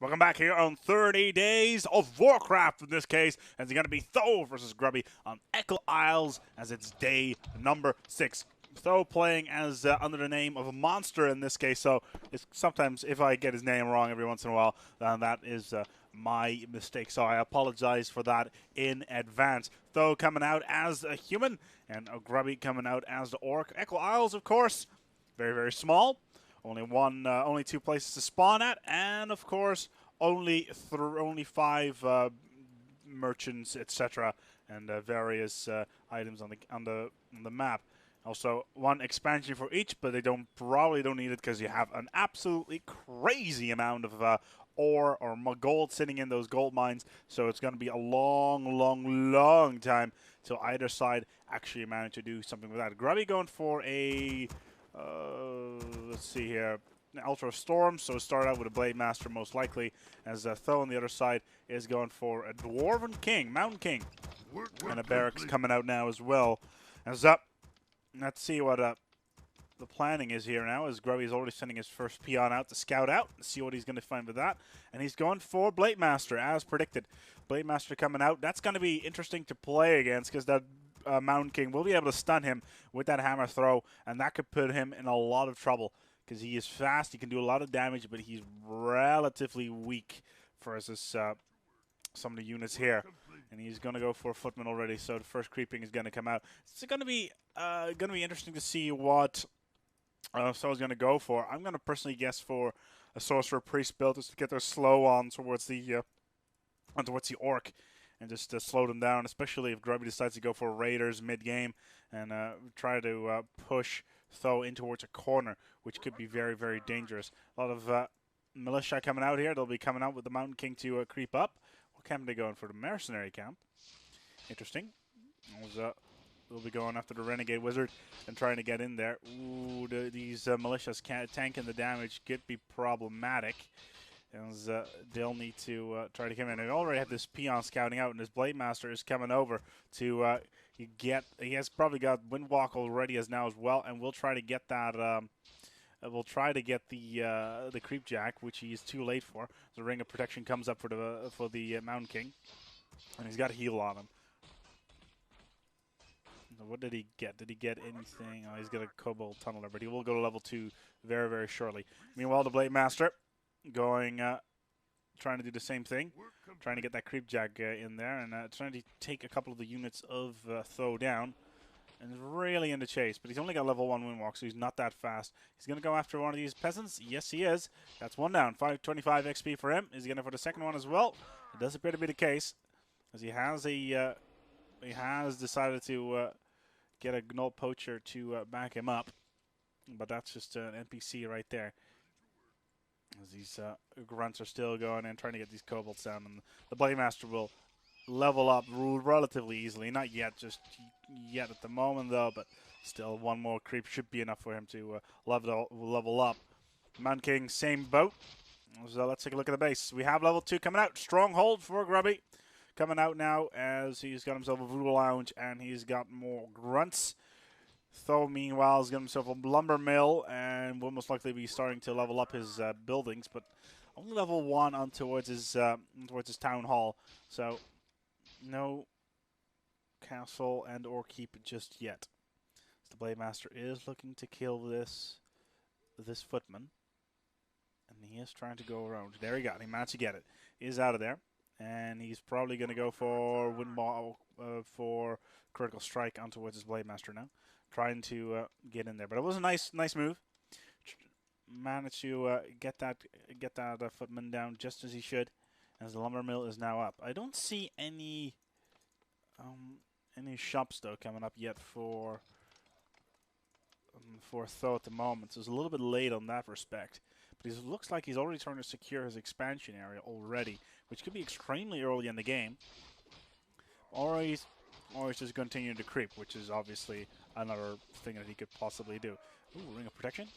Welcome back here on 30 Days of Warcraft in this case, as it's going to be Tho versus Grubby on Echo Isles as it's day number 6. Tho playing as under the name of a monster in this case, so it's sometimes if I get his name wrong every once in a while, then that is my mistake, so I apologize for that in advance. Tho coming out as a human, and Grubby coming out as the orc. Echo Isles, of course, very, very small. Only two places to spawn at, and of course, only 5 merchants, etc., and various items on the map. Also, one expansion for each, but they probably don't need it because you have an absolutely crazy amount of ore or gold sitting in those gold mines. So it's going to be a long time till either side actually manage to do something with that. Grubby going for a let's see here, Ultra Storm, so start out with a Blade Master most likely, as Tho on the other side is going for a Dwarven King, Mountain King, and a Barracks coming out now as well. As up, let's see what the planning is here now, as Grubby's already sending his first peon out to scout out, see what he's going to find with that, and he's going for Blade Master, as predicted. Blade Master coming out, that's going to be interesting to play against, because that Mountain King will be able to stun him with that hammer throw, and that could put him in a lot of trouble because he is fast, he can do a lot of damage, but he's relatively weak versus some of the units here. And he's going to go for a footman already, so the first creeping is going to come out. It's going to be interesting to see what So's going to go for. I'm going to personally guess for a sorcerer priest build just to get their slow on towards the orc, and just slow them down, especially if Grubby decides to go for raiders mid-game and try to push Tho in towards a corner, which could be very, very dangerous. A lot of militia coming out here. They'll be coming out with the Mountain King to creep up. What camp are they going for? The mercenary camp. Interesting. They'll be going after the Renegade Wizard and trying to get in there. Ooh, these militias tanking the damage could be problematic. As they'll need to try to come in. They already have this peon scouting out, and this Blade Master is coming over to he has probably got Windwalk already as now as well, and we'll try to get that. We'll try to get the Creep Jack, which he is too late for. The Ring of Protection comes up for the Mountain King, and he's got a heal on him. So what did he get? Did he get anything? Oh, he's got a Kobold Tunneler, but he will go to level 2 very, very shortly. Meanwhile, the Blade Master going, trying to do the same thing, trying to get that Creep Jack in there, and trying to take a couple of the units of Tho down, and is really in the chase, but he's only got level 1 Windwalk, so he's not that fast. He's going to go after one of these peasants. Yes, he is. That's one down. 525 XP for him. Is he going to for the second one as well? It does appear to be the case, as he has decided to get a Gnoll Poacher to back him up, but that's just an NPC right there. As these grunts are still going and trying to get these kobolds down, and the Blade Master will level up relatively easily. Not yet, just yet at the moment though, but still one more creep should be enough for him to level up. Mountain King, same boat. So let's take a look at the base. We have level 2 coming out. Stronghold for Grubby coming out now, as he's got himself a Voodoo Lounge and he's got more grunts. Tho, meanwhile, has got himself a lumber mill and will most likely be starting to level up his buildings, but only level 1 on towards his town hall. So no castle and or keep just yet. So the Blade Master is looking to kill this footman, and he is trying to go around. There he got it. He managed to get it. He is out of there, and he's probably going to go for Windball for critical strike on towards his Blade Master now. Trying to get in there, but it was a nice move. Managed to get that footman down just as he should, as the lumber mill is now up. I don't see any shops though coming up yet for Tho at the moment, so it's a little bit late on that respect. But it looks like he's already trying to secure his expansion area already, which could be extremely early in the game, or he's just continuing to creep, which is obviously another thing that he could possibly do. Ooh, Ring of Protection.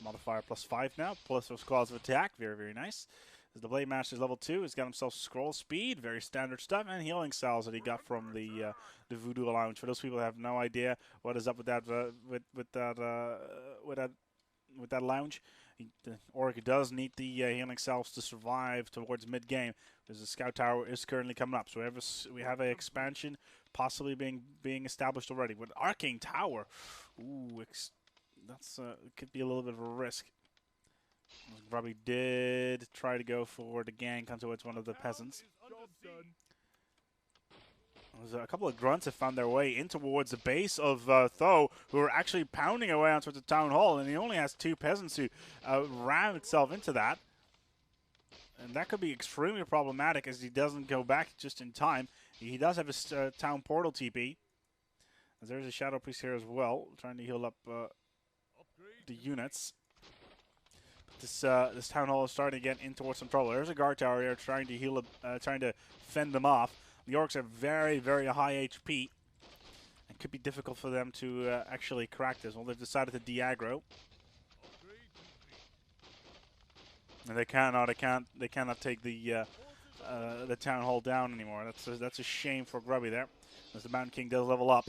Modifier +5 now, plus those claws of attack. Very, very nice. As the Blade Master is level 2, he's got himself scroll speed, very standard stuff, and healing cells that he got from the Voodoo Lounge. For those people that have no idea what is up with that lounge, The Orc does need the healing salves to survive towards mid-game, because the Scout Tower is currently coming up. So we have an expansion possibly being established already. With Arcane Tower, ooh, that's could be a little bit of a risk. Grubby did try to go for the gank towards one of the peasants. There's a couple of grunts have found their way in towards the base of Tho, who are actually pounding away on towards the town hall, and he only has 2 peasants who ram itself into that. And that could be extremely problematic as he doesn't go back just in time. He does have his town portal TP. As there's a Shadow Priest here as well, trying to heal up the units. This town hall is starting to get in towards some trouble. There's a guard tower here trying to heal up, trying to fend them off. The Orcs are very, very high HP. It could be difficult for them to actually crack this. Well, they've decided to de-aggro. And they cannot take the town hall down anymore. That's a shame for Grubby there, as the Mountain King does level up.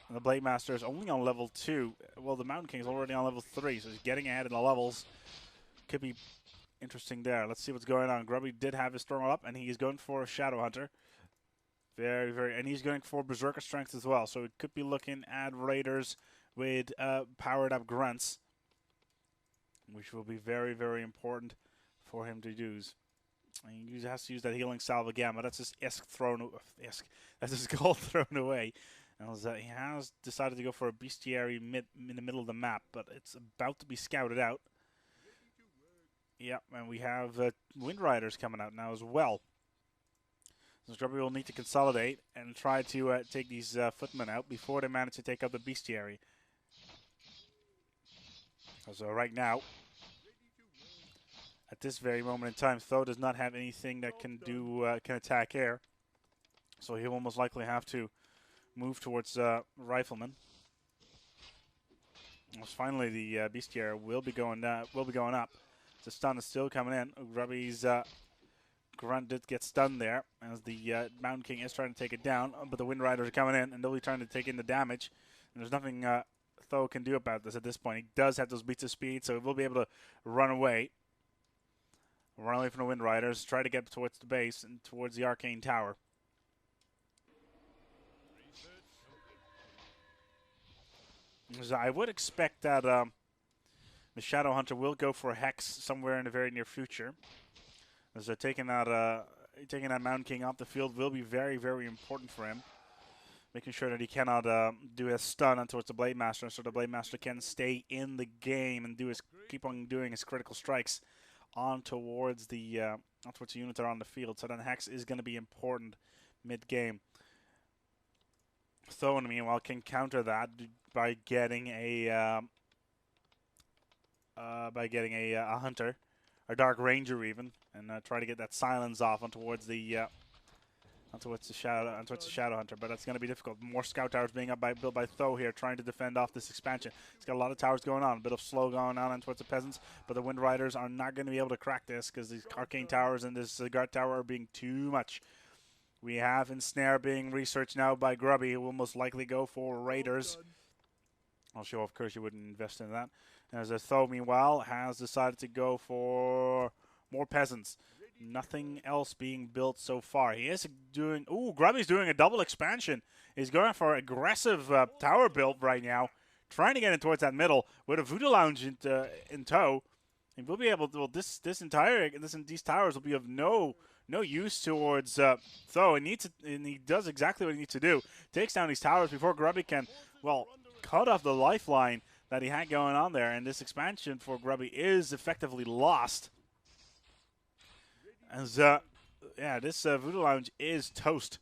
And the Blade Master is only on level 2. Well, the Mountain King is already on level 3, so he's getting ahead in the levels. Could be interesting there. Let's see what's going on. Grubby did have his throne up, and he's going for a Shadow Hunter. Very, very, and he's going for Berserker Strength as well. So it could be looking at Raiders with powered up grunts, which will be very, very important for him to use. And he has to use that healing salve again, but that's his that's his gold thrown away. And he has decided to go for a bestiary in the middle of the map, but it's about to be scouted out. Yep, and we have Wind Riders coming out now as well. So Grubby will need to consolidate and try to take these footmen out before they manage to take out the bestiary. So right now, at this very moment in time, Tho does not have anything that can attack air. So he will most likely have to move towards Rifleman. Finally, the bestiary will be going up. The stun is still coming in. Grubby's grunt did get stunned there, as the Mountain King is trying to take it down, but the Wind Riders are coming in, and they'll be trying to take in the damage. And there's nothing Tho can do about this at this point. He does have those beats of speed, so he will be able to run away. Run away from the Wind Riders, try to get towards the base and towards the Arcane Tower. So I would expect that the Shadow Hunter will go for a Hex somewhere in the very near future. As taking that Mountain King off the field will be very, very important for him. Making sure that he cannot do a stun towards the Blade Master, so the Blade Master can stay in the game and keep on doing his critical strikes on towards the units that are on the field. So then Hex is going to be important mid-game. Tho, meanwhile, can counter that by getting a hunter, a Dark Ranger even, and try to get that silence off on towards the Shadow Hunter. But that's going to be difficult. More scout towers being built by Tho here, trying to defend off this expansion. He's got a lot of towers going on, a bit of slow going on towards the peasants, but the Wind Riders are not going to be able to crack this because these Arcane Towers and this Guard Tower are being too much. We have Ensnare being researched now by Grubby, who will most likely go for Raiders. I'll show, of course, you wouldn't invest in that. As Tho, meanwhile, has decided to go for more peasants. Nothing else being built so far. He is doing... Ooh, Grubby's doing a double expansion. He's going for aggressive tower build right now. Trying to get in towards that middle with a Voodoo Lounge in tow. He will be able to... Well, these towers will be of no use towards Tho. And he does exactly what he needs to do. Takes down these towers before Grubby can, well, cut off the lifeline that he had going on there. And this expansion for Grubby is effectively lost. As, yeah, this Voodoo Lounge is toast.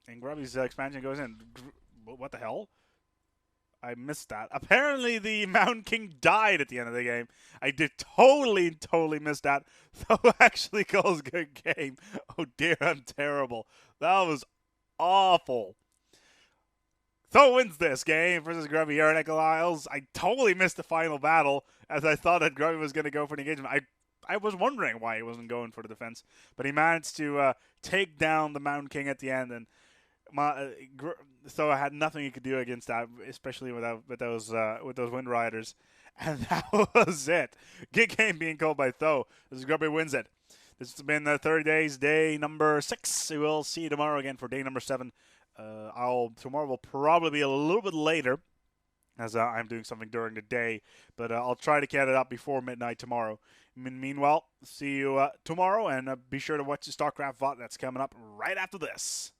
And Grubby's expansion goes in. What the hell? I missed that. Apparently the Mountain King died at the end of the game. I did totally miss that. Tho actually calls good game. Oh dear, I'm terrible. That was awful. Tho wins this game versus Grubby here at Echo Isles. I totally missed the final battle as I thought that Grubby was going to go for an engagement. I was wondering why he wasn't going for the defense, but he managed to take down the Mountain King at the end, and so I had nothing he could do against that, especially with those Wind Riders. And that was it. Good game being called by Tho. This is Grubby wins it. This has been the 30 days, day number 6. We will see you tomorrow again for day number 7. Tomorrow will probably be a little bit later, as I'm doing something during the day, but I'll try to get it up before midnight tomorrow. Meanwhile, see you tomorrow, and be sure to watch the StarCraft VOD that's coming up right after this.